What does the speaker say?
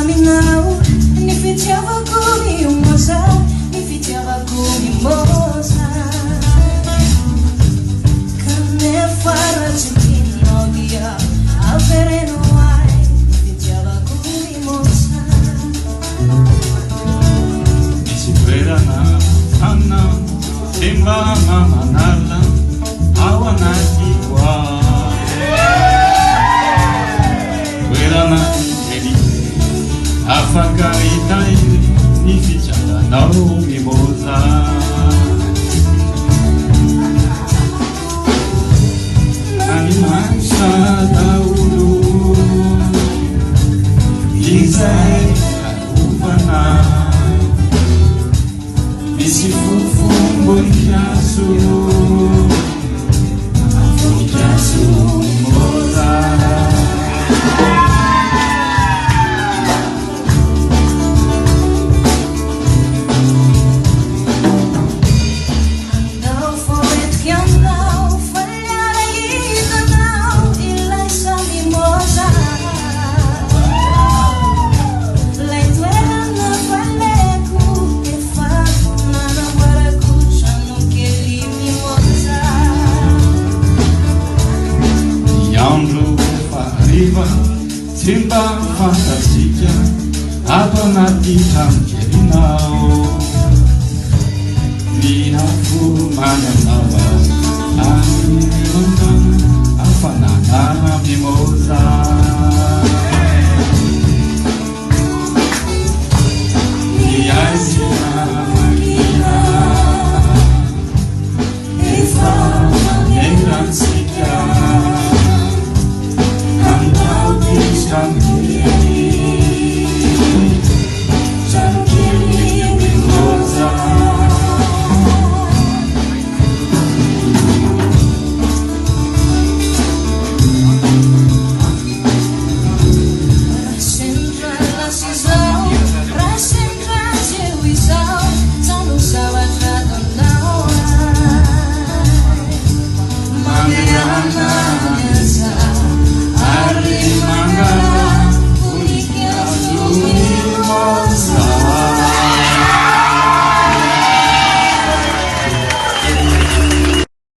aminao ny fitiavako mimoza, ny fitiavako mimoza kanefa ratsy tinao dia avereno ay ny fitiavako mimoza. Misy toerana aminao dia mba mamanala ao anatiko ao, toerana kely afaka hitahiry ny fitiavanao mimoza. Manimanitra daholo izay arovana, misy voninkazo mimoza. Tsy mba fantatsika ato anaty tranokelinao, ny afo mananava amin'irona hafanana mimoza. Ny aizina makina efa manerantsika Tranquilly mimoza. Rascentra seu isao, tano sabatrado na hora. Mandiana